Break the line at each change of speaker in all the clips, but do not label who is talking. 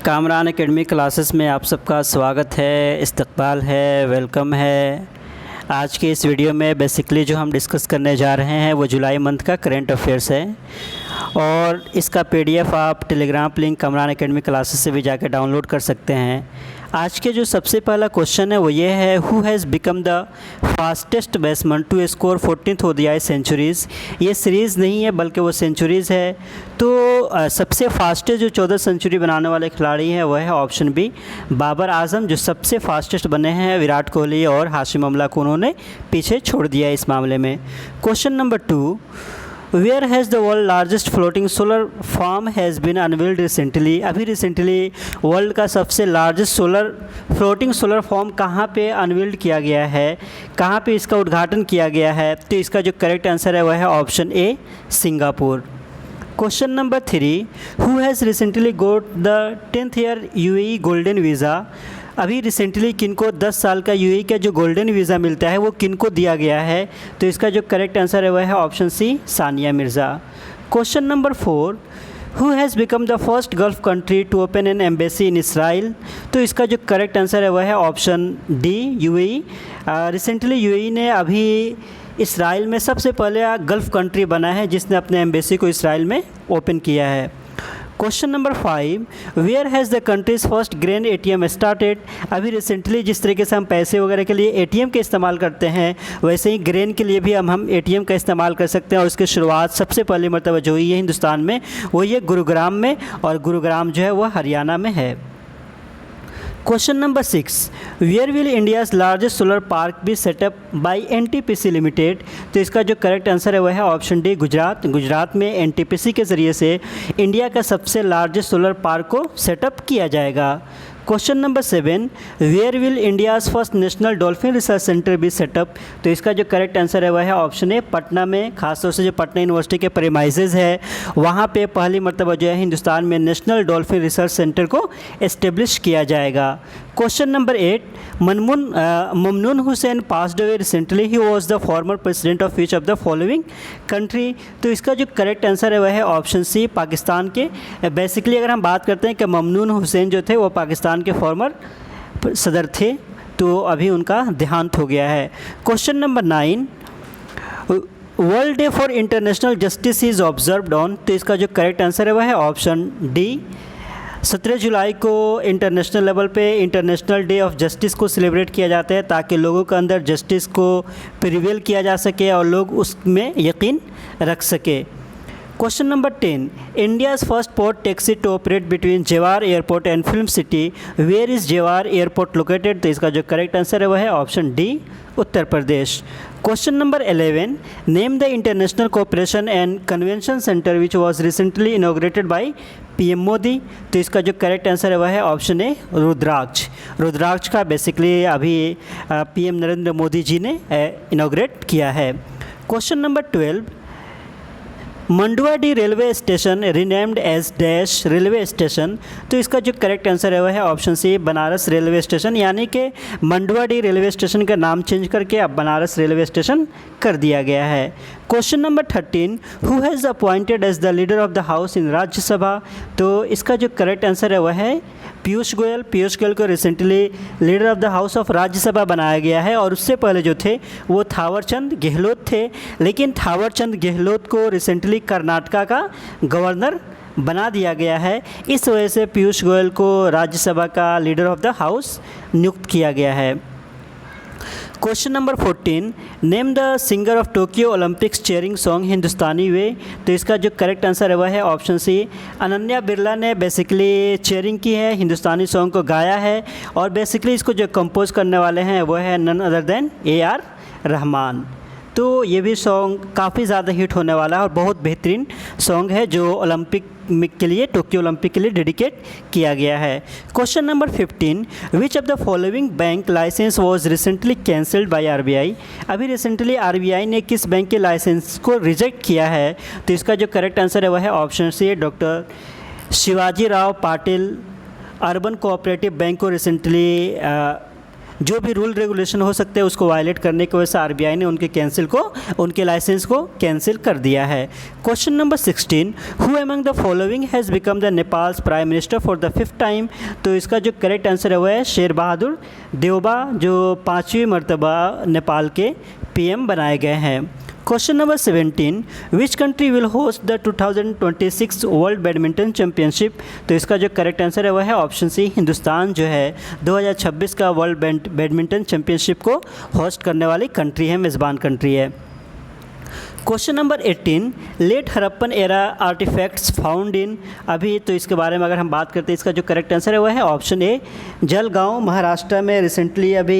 Kamran academy classes में आप सबका स्वागत है, इस्तकबाल है, वेलकम है। आज के इस वीडियो में बेसिकली जो हम डिस्कस करने जा रहे हैं वो जुलाई मंथ का करंट अफेयर्स है और इसका पीडीएफ आप Telegram link Kamran academy classes से भी जाकर डाउनलोड कर सकते हैं। आज के जो सबसे पहला क्वेश्चन है वो ये है, who has become the fastest batsman to score 14th ODI centuries. ये सीरीज़ नहीं है बल्कि वो सेंचुरीज़ है। तो सबसे फास्टेस्ट जो 14 सेंचुरी बनाने वाले खिलाड़ी हैं वह है ऑप्शन बी बाबर आजम, जो सबसे फास्टेस्ट बने हैं। विराट कोहली और हाशिम अमला को उन्होंने पीछे छोड़ दिया इस मामले में। Question number 2, where has the world largest floating solar farm has been unveiled recently. अभी रिसेंटली वर्ल्ड का सबसे लार्जेस्ट फ्लोटिंग सोलर फार्म कहाँ पे अनवील्ड किया गया है, कहाँ पे इसका उद्घाटन किया गया है? तो इसका जो करेक्ट आंसर है वह है option A Singapore. Question number 3, who has recently goat the 10th year UAE golden visa. अभी रिसेंटली किनको 10 साल का UAE का जो गोल्डन वीज़ा मिलता है वो किनको दिया गया है? तो इसका जो करेक्ट आंसर है वह है option C Sania Mirza. Question number 4, who has become the first Gulf country to open an embassy in Israel. तो इसका जो करेक्ट आंसर है वह है option D UAE। Recently UAE ने अभी इसराइल में सबसे पहले गल्फ़ कंट्री बना है जिसने अपने एम्बेसी को इसराइल में ओपन किया है। Question number 5, where has the country's first grain ATM started. अभी रिसेंटली जिस तरीके से हम पैसे वगैरह के लिए ATM का इस्तेमाल करते हैं वैसे ही ग्रेन के लिए भी हम ATM का इस्तेमाल कर सकते हैं और उसकी शुरुआत सबसे पहली मरतबा जो हुई है हिंदुस्तान में वो ये गुरुग्राम में, और गुरुग्राम जो है वह हरियाणा में है। Question number 6, where will India's largest solar park be set up by NTPC limited. तो इसका जो करेक्ट आंसर है वह है ऑप्शन डी गुजरात। गुजरात में NTPC के ज़रिए से इंडिया का सबसे लार्जेस्ट सोलर पार्क को सेटअप किया जाएगा। Question number 7, where will India's first national dolphin research centre be set up. तो इसका जो करेक्ट आंसर है वह है ऑप्शन ए पटना में। खासतौर से जो पटना यूनिवर्सिटी के प्रीमाइसेस है वहाँ पे पहली मरतबा जो है हिंदुस्तान में नेशनल डॉल्फिन रिसर्च सेंटर को एस्टेब्लिश किया जाएगा। Question number 8, Mamnoon Hussain passed away recently, he was the former president of which of the following country. तो इसका जो करेक्ट आंसर है वह है ऑप्शन सी पाकिस्तान के। बेसिकली अगर हम बात करते हैं कि ममनून हुसैन जो थे वो पाकिस्तान के फॉर्मर सदर थे, तो अभी उनका देहांत हो गया है। Question number 9, world day for international justice is observed on. तो इसका जो करेक्ट आंसर है वह है ऑप्शन डी 17 जुलाई को इंटरनेशनल लेवल पे इंटरनेशनल डे ऑफ जस्टिस को सेलिब्रेट किया जाता है ताकि लोगों के अंदर जस्टिस को प्रिवेल किया जा सके और लोग उसमें यकीन रख सके। Question number 10, India's first port taxi to operate between Jewar airport and film city, where is Jewar airport located. तो इसका जो करेक्ट आंसर है वह है option D Uttar Pradesh. Question number 11, name the international cooperation and convention centre which was recently inaugurated by PM Modi. तो इसका जो correct answer है वह है ऑप्शन ए रुद्राक्ष। रुद्राक्ष का बेसिकली अभी PM नरेंद्र मोदी जी ने इनॉग्रेट किया है। Question number 12, Manduadih railway station renamed as dash railway station. तो इसका जो करेक्ट आंसर है वह है option C Banaras railway station, यानी कि मंडुआडीह रेलवे स्टेशन का नाम चेंज करके अब बनारस रेलवे स्टेशन कर दिया गया है। Question number 13, who has appointed as the leader of the house in Rajya Sabha. तो इसका जो करेक्ट आंसर है वह है पीयूष गोयल। पीयूष गोयल को recently leader of the house of Rajya Sabha बनाया गया है और उससे पहले जो थे वो थावरचंद गहलोत थे, लेकिन थावरचंद गहलोत को रिसेंटली कर्नाटका का गवर्नर बना दिया गया है। इस वजह से पीयूष गोयल को राज्यसभा का लीडर ऑफ द हाउस नियुक्त किया गया है। Question number 14, name the singer of Tokyo Olympics cheering song Hindustani way. तो इसका जो करेक्ट आंसर है वह है ऑप्शन सी अनन्या बिरला ने बेसिकली चेयरिंग की है, हिंदुस्तानी सॉन्ग को गाया है और बेसिकली इसको जो कंपोज करने वाले हैं वह है none other than AR Rahman. तो ये भी सॉन्ग काफ़ी ज़्यादा हिट होने वाला है और बहुत बेहतरीन सॉन्ग है जो ओलंपिक के लिए टोक्यो ओलंपिक के लिए डेडिकेट किया गया है। Question number 15, which of the following bank licence was recently cancelled by RBI। अभी रिसेंटली RBI ने किस बैंक के लाइसेंस को रिजेक्ट किया है? तो इसका जो करेक्ट आंसर है वह है option C doctor Shivaji Rao Patil urban cooperative bank को रिसेंटली जो भी रूल रेगुलेशन हो सकते हैं उसको वायलेट करने की वजह से आरबीआई ने उनके लाइसेंस को कैंसिल कर दिया है। Question number 16, who among the following has become the Nepals prime minister for the 5th time. तो इसका जो करेक्ट आंसर है वो है शेर बहादुर देउबा, जो 5वीं मरतबा नेपाल के पीएम बनाए गए हैं। Question number 17, which country will host the 2026 world badminton championship. तो इसका जो करेक्ट आंसर है वह है ऑप्शन सी, हिंदुस्तान जो है 2026 का वर्ल्ड बैडमिंटन चैम्पियनशिप को होस्ट करने वाली कंट्री है, मेज़बान कंट्री है। Question number 18, late Harappan era artefacts found in. अभी तो इसके बारे में अगर हम बात करते हैं, इसका जो करेक्ट आंसर है वह है ऑप्शन ए, जलगांव महाराष्ट्र में रिसेंटली अभी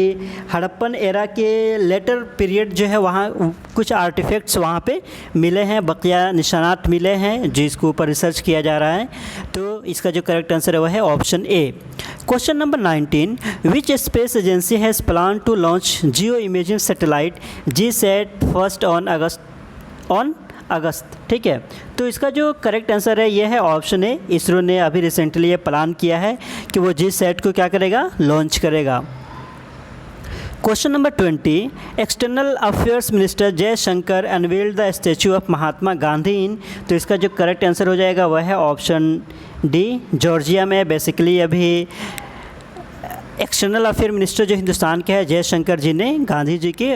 हड़प्पन एरा के लेटर पीरियड जो है वहाँ कुछ आर्टिफैक्ट्स वहाँ पे मिले हैं, बकिया निशानात मिले हैं जिसके ऊपर रिसर्च किया जा रहा है। तो इसका जो करेक्ट आंसर है वह है option A. Question number 19, which space agency has plan to launch geo imaging satellite GSAT first on August. ठीक है, तो इसका जो करेक्ट आंसर है ये है ऑप्शन ए, इसरो ने अभी रिसेंटली ये प्लान किया है कि वो जीसैट को क्या करेगा, लॉन्च करेगा। Question number 20, external affairs minister Jaishankar unveiled the statue of Mahatma Gandhi in. तो इसका जो करेक्ट आंसर हो जाएगा वह है ऑप्शन डी, जॉर्जिया में। बेसिकली अभी एक्सटर्नल अफेयर मिनिस्टर जो हिंदुस्तान के हैं जयशंकर जी ने गांधी जी के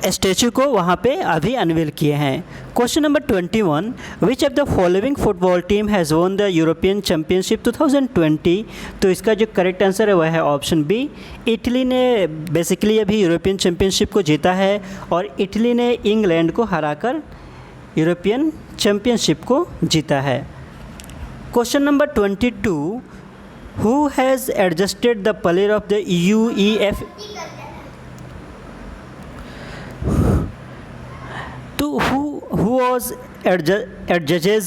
स्टैचू को वहाँ पे अभी अनवील किए हैं। Question number 21, which of the following football team has won the European championship 2020। तो इसका जो करेक्ट आंसर है वह है ऑप्शन बी, इटली ने बेसिकली अभी यूरोपियन चैम्पियनशिप को जीता है और इटली ने इंग्लैंड को हराकर यूरोपियन चैम्पियनशिप को जीता है। Question number 22, who has adjusted the player of the UEF. तो who was adjudges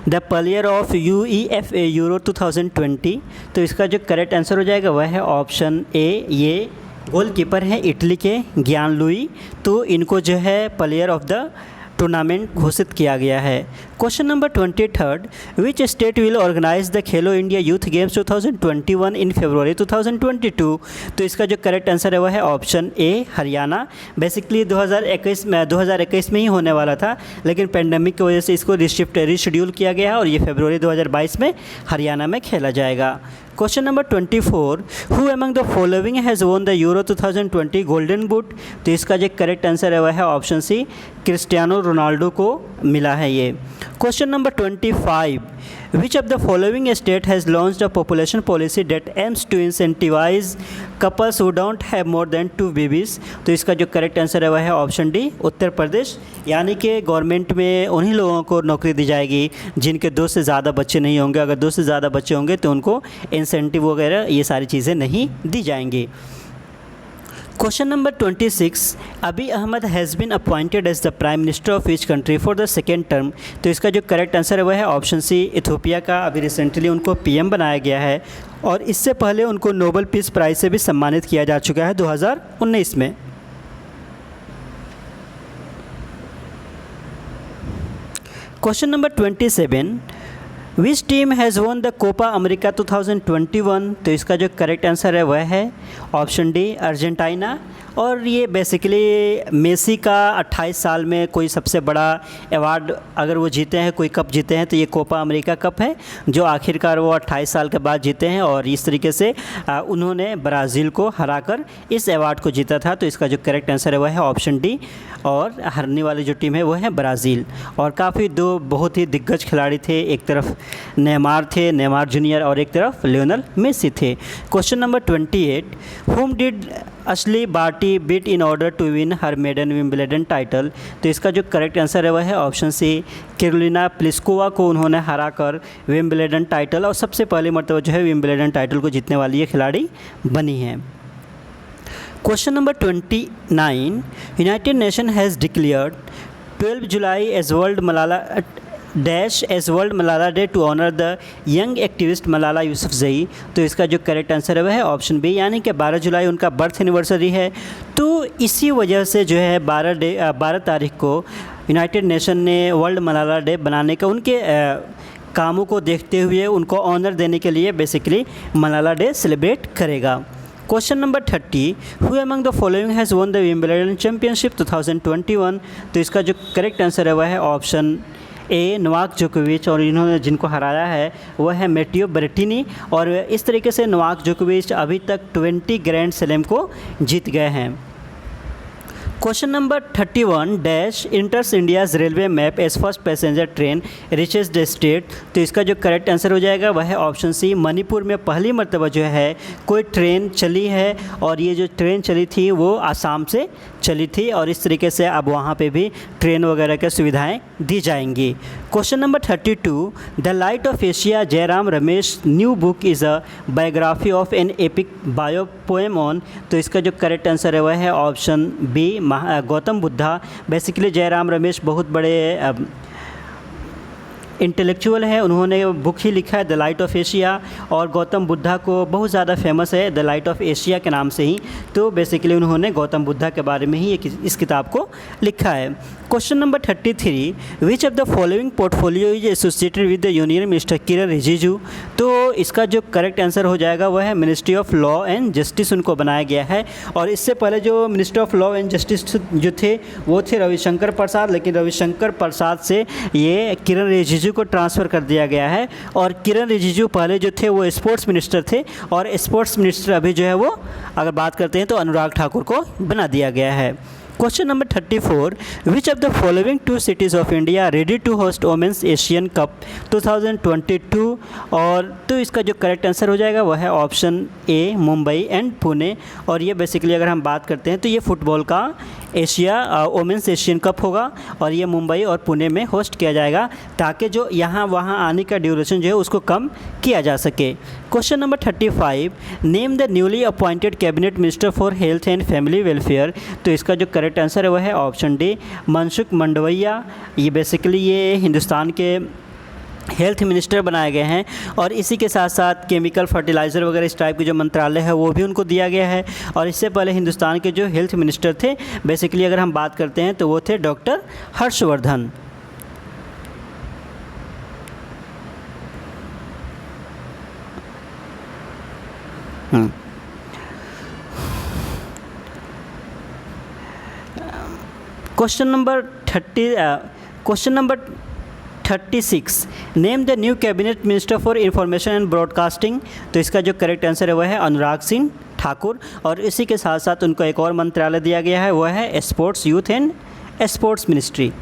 the player of UEFA Euro 2020। तो इसका जो करेक्ट आंसर हो जाएगा वह है ऑप्शन ए, ये गोलकीपर हैं इटली के ज्ञान लुई। तो इनको जो है प्लेयर ऑफ द टूर्नामेंट घोषित किया गया है। Question number 23, which state will organise the Khelo India youth games 2021 in February 2022। तो इसका जो करेक्ट आंसर है वह है ऑप्शन ए, हरियाणा। बेसिकली 2021 में ही होने वाला था, लेकिन पेंडेमिक की वजह से इसको रिशेड्यूल किया गया है और ये फरवरी 2022 में हरियाणा में खेला जाएगा। Question number 24, who among the following has won the euro 2020 golden boot. तो इसका जो करेक्ट आंसर है वह है ऑप्शन सी, क्रिस्टियानो रोनाल्डो को मिला है ये। Question number 25, which of the following state has launched a population policy that aims to incentivise couples who don't have more than 2 babies. तो इसका जो करेक्ट आंसर है वह है ऑप्शन डी, उत्तर प्रदेश। यानी कि गवर्नमेंट में उन्हीं लोगों को नौकरी दी जाएगी जिनके 2 से ज़्यादा बच्चे नहीं होंगे। अगर 2 से ज़्यादा बच्चे होंगे तो उनको इंसेंटिव वगैरह ये सारी चीज़ें नहीं दी जाएंगी। Question number 26, Abiy Ahmed has been appointed as the prime minister of which country for the 2nd term. तो इसका जो करेक्ट आंसर है वह है ऑप्शन सी, इथियोपिया का। अभी रिसेंटली उनको पीएम बनाया गया है और इससे पहले उनको नोबेल पीस प्राइज़ से भी सम्मानित किया जा चुका है 2019 में। Question number 27, which team has won the Copa America 2021। तो इसका जो करेक्ट आंसर है वह है ऑप्शन डी, अर्जेंटीना। और ये बेसिकली मेसी का 28 साल में कोई सबसे बड़ा अवार्ड अगर वो जीते हैं, कोई कप जीते हैं, तो ये कोपा अमेरिका कप है जो आखिरकार वो 28 साल के बाद जीते हैं। और इस तरीके से उन्होंने ब्राज़ील को हराकर इस अवार्ड को जीता था। तो इसका जो करेक्ट आंसर है वह है ऑप्शन डी, और हारने वाली जो टीम है वो है ब्राज़ील। और काफ़ी 2 बहुत ही दिग्गज खिलाड़ी थे, एक तरफ नेमार जूनियर और एक तरफ लियोनेल मेसी थे। Question number 28, whom did Ashleigh Barty beat in order to win her maiden Wimbledon title. तो इसका जो करेक्ट आंसर है वह है ऑप्शन सी, कैरोलिना प्लिस्कोवा को उन्होंने हराकर विंबलडन टाइटल और सबसे पहली मरतबा जो है विंबलडन टाइटल को जीतने वाली ये खिलाड़ी बनी है। Question number 29, United Nation has declared 12 July as world Malala day to honour the young activist Malala Yousafzai. तो इसका जो करेक्ट आंसर है वह है ऑप्शन बी, यानी कि 12 जुलाई उनका बर्थ एनिवर्सरी है। तो इसी वजह से जो है 12 तारीख को यूनाइटेड नेशन ने वर्ल्ड मलाला डे बनाने का उनके कामों को देखते हुए उनको ऑनर देने के लिए बेसिकली मलाला डे सेलिब्रेट करेगा। Question number 30, who among the following has won the Wimbledon championship 2021? तो इसका जो करेक्ट आंसर है वह है ऑप्शन ए नोवाक जोकोविच, और इन्होंने जिनको हराया है वह है मैटियो बेरेटिनी। और इस तरीके से नोवाक जोकोविच अभी तक 20 ग्रैंड स्लैम को जीत गए हैं। Question number 31, dash enters India's railway map as first passenger train reaches the state? तो इसका जो करेक्ट आंसर हो जाएगा वह है ऑप्शन सी, मणिपुर में पहली मर्तबा जो है कोई ट्रेन चली है, और ये जो ट्रेन चली थी वो आसाम से चली थी, और इस तरीके से अब वहाँ पे भी ट्रेन वगैरह की सुविधाएं दी जाएंगी। Question number 32, the light of Asia Jairam Ramesh new book is a biography of an epic bio poem on? तो इसका जो करेक्ट आंसर है वह है option B Gautam Buddha. Basically Jairam Ramesh बहुत बड़े इंटेलेक्चुअल है, उन्होंने बुक ही लिखा है द लाइट ऑफ एशिया, और गौतम बुद्धा को बहुत ज़्यादा फेमस है द लाइट ऑफ एशिया के नाम से ही। तो बेसिकली उन्होंने गौतम बुद्धा के बारे में ही इस किताब को लिखा है। Question number 33, which of the following portfolio is associated with the union minister Kiren Rijiju? तो इसका जो करेक्ट आंसर हो जाएगा वह है ministry of law and justice उनको बनाया गया है। और इससे पहले जो minister of law and justice जो थे वो थे रविशंकर प्रसाद, लेकिन रविशंकर प्रसाद से ये किरण रिजिजू को ट्रांसफ़र कर दिया गया है। और किरण रिजिजू पहले जो थे वो स्पोर्ट्स मिनिस्टर थे, और स्पोर्ट्स मिनिस्टर अभी जो है वो अगर बात करते हैं तो अनुराग ठाकुर को बना दिया गया है। Question number 34, which of the following 2 cities of India ready to host women's Asian cup 2022? और तो इसका जो करेक्ट आंसर हो जाएगा वह है option A Mumbai and Pune. और ये बेसिकली अगर हम बात करते हैं तो ये फुटबॉल का वोमेंस एशियन कप होगा, और ये मुंबई और पुणे में होस्ट किया जाएगा ताकि जो यहाँ वहाँ आने का ड्यूरेशन जो है उसको कम किया जा सके। Question number 35, name the newly appointed cabinet minister for health and family welfare? तो इसका जो करेक्ट आंसर है वह है ऑप्शन डी मनसुख मंडाविया। ये बेसिकली ये हिंदुस्तान के हेल्थ मिनिस्टर बनाए गए हैं, और इसी के साथ साथ केमिकल फर्टिलाइज़र वगैरह इस टाइप के जो मंत्रालय है वो भी उनको दिया गया है। और इससे पहले हिंदुस्तान के जो हेल्थ मिनिस्टर थे बेसिकली अगर हम बात करते हैं तो वो थे doctor Harshvardhan. Question number 36, name the new cabinet minister for information and broadcasting? तो इसका जो करेक्ट आंसर है वह है अनुराग सिंह ठाकुर, और इसी के साथ साथ उनको एक और मंत्रालय दिया गया है वह है sports youth and sports ministry.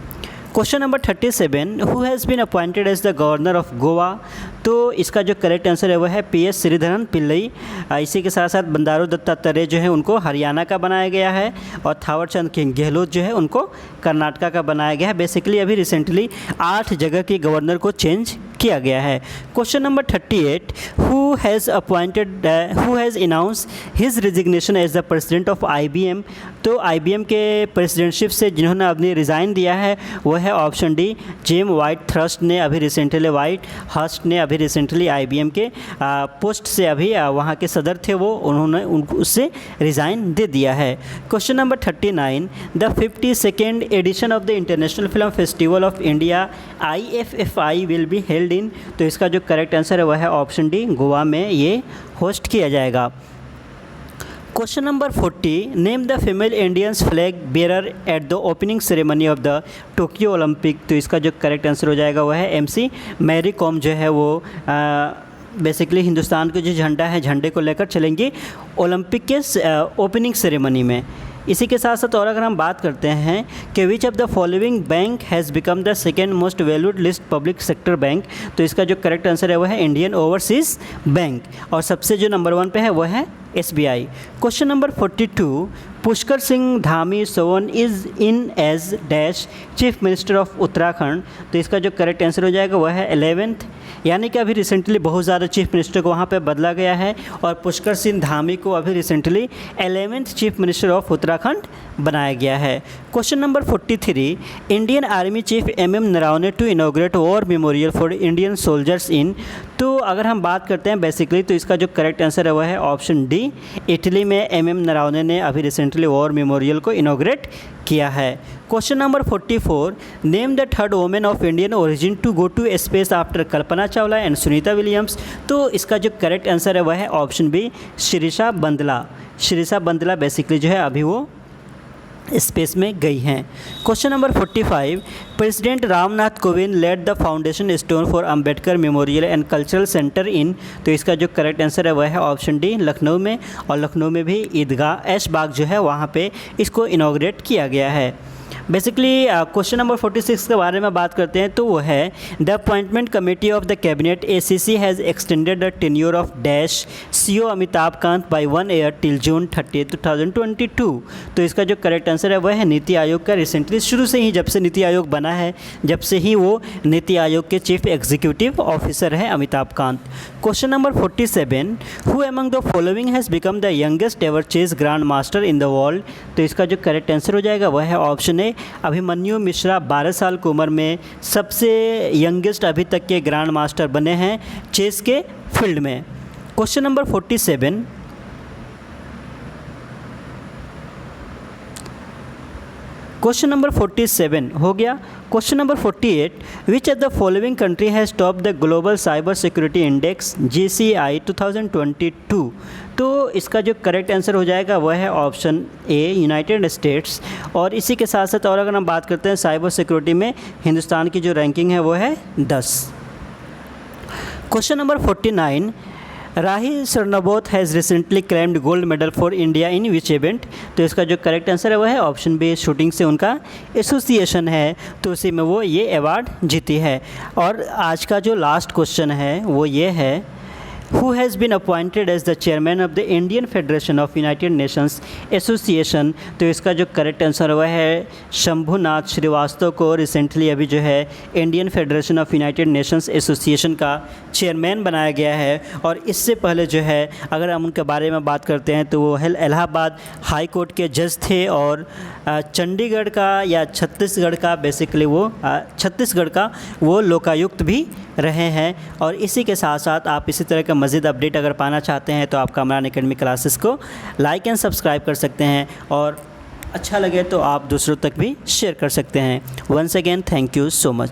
Question number 37, who has been appointed as the governor of Goa? तो इसका जो करेक्ट आंसर है वह है PS श्रीधरन पिल्लई। इसी के साथ साथ बंडारू दत्तात्रेय जो है उनको हरियाणा का बनाया गया है, और थावरचंद गहलोत जो है उनको कर्नाटका का बनाया गया है। बेसिकली अभी रिसेंटली 8 जगह के गवर्नर को चेंज किया गया है। Question number 38, who has announce his resignation as the president of IBM? तो IBM के प्रेसिडेंटशिप से जिन्होंने अपनी रिज़ाइन दिया है वह है option D Jim Whitehurst ने अभी रिसेंटली IBM के पोस्ट से अभी वहाँ के सदर थे वो, उन्होंने उससे रिज़ाइन दे दिया है। Question number 39, the 52nd edition of the international film festival of India IFFI will be held in? तो इसका जो करेक्ट आंसर है वह है ऑप्शन डी गोवा में ये होस्ट किया जाएगा। Question number 40, name the female Indians flag bearer at the opening ceremony of the Tokyo Olympic? तो इसका जो करेक्ट आंसर हो जाएगा वह है MC मैरी कॉम जो है वो बेसिकली हिंदुस्तान के जो झंडा है झंडे को लेकर चलेंगी ओलंपिक के ओपनिंग सेरेमनी में। इसी के साथ साथ और अगर हम बात करते हैं कि विच of the following bank has become the second most valued list public sector bank? तो इसका जो करेक्ट आंसर है वह है इंडियन ओवरसीज़ बैंक, और सबसे जो नंबर 1 पे है वह है SBI। Question number 42, Pushkar Singh Dhami sworn is in as dash chief minister of Uttarakhand? तो इसका जो करेक्ट आंसर हो जाएगा वह है 11th, यानी कि अभी रिसेंटली बहुत ज़्यादा चीफ मिनिस्टर को वहाँ पे बदला गया है, और पुष्कर सिंह धामी को अभी recently 11th chief minister of Uttarakhand बनाया गया है। Question number 43, Indian army chief MM Naravane to inaugurate war memorial for Indian soldiers in. तो अगर हम बात करते हैं बेसिकली तो इसका जो करेक्ट आंसर है वह है ऑप्शन डी, इटली में MM नरावने ने अभी रिसेंटली वॉर मेमोरियल को इनॉग्रेट किया है। Question number 44, name the third women of Indian origin to go to space after Kalpana Chawla and Sunita Williams. तो इसका जो करेक्ट आंसर है वह है option B, Sirisha Bandla. Sirisha Bandla basically जो है अभी वो स्पेस में गई हैं। Question number 45, president Ramnath Kovind led the foundation stone for Ambedkar memorial and cultural centre in. तो इसका जो करेक्ट आंसर है वह है ऑप्शन डी, लखनऊ में। और लखनऊ में भी ईदगाह ऐशबाग जो है वहाँ पे इसको इनॉग्रेट किया गया है। बेसिकली क्वेश्चन नंबर 46 के बारे में बात करते हैं तो वो है the appointment committee of the cabinet ACC has extended the tenure of dash CO Amitabh Kant by 1 year till June 30, 2022। तो इसका जो करेक्ट आंसर है वह है नीति आयोग का। रिसेंटली शुरू से ही जब से नीति आयोग बना है जब से ही वो नीति आयोग के चीफ एग्जीक्यूटिव ऑफिसर हैं Amitabh Kant. Question number 47, who among the following has become the youngest ever chess grand master in the world. तो इसका जो करेक्ट आंसर हो जाएगा वह है ऑप्शन ए, अभिमन्यु मिश्रा 12 साल की उम्र में सबसे यंगेस्ट अभी तक के ग्रैंड मास्टर बने हैं चेस के फील्ड में। क्वेश्चन नंबर 47, क्वेश्चन नंबर 47 हो गया। Question number 48, which of the following country has top the global cyber security index GCI 2022। तो इसका जो करेक्ट आंसर हो जाएगा वह है ऑप्शन ए, यूनाइटेड स्टेट्स। और इसी के साथ साथ और अगर हम बात करते हैं साइबर सिक्योरिटी में हिंदुस्तान की जो रैंकिंग है वो है 10। Question number 49, Rahi Sarnobat has recently claimed gold medal for India in which event. तो इसका जो करेक्ट आंसर है वह है ऑप्शन बी, शूटिंग से उनका एसोसिएशन है तो उसी में वो ये अवार्ड जीती है। और आज का जो लास्ट क्वेश्चन है वो ये है, who has been appointed as the chairman of the Indian Federation of United Nations Association। तो इसका जो करेक्ट आंसर हुआ है शंभुनाथ श्रीवास्तव को रिसेंटली अभी जो है Indian federation of United Nations association का चेयरमैन बनाया गया है। और इससे पहले जो है अगर हम उनके बारे में बात करते हैं तो वो इलाहाबाद हाई कोर्ट के जज थे और चंडीगढ़ का या छत्तीसगढ़ का बेसिकली वो छत्तीसगढ़ का वो लोकायुक्त भी रहे हैं। और इसी के साथ साथ आप इसी तरह का मज़ीद अपडेट अगर पाना चाहते हैं तो आप कामरान एकेडमी क्लासेस को लाइक एंड सब्सक्राइब कर सकते हैं और अच्छा लगे तो आप दूसरों तक भी शेयर कर सकते हैं। Once again thank you so much.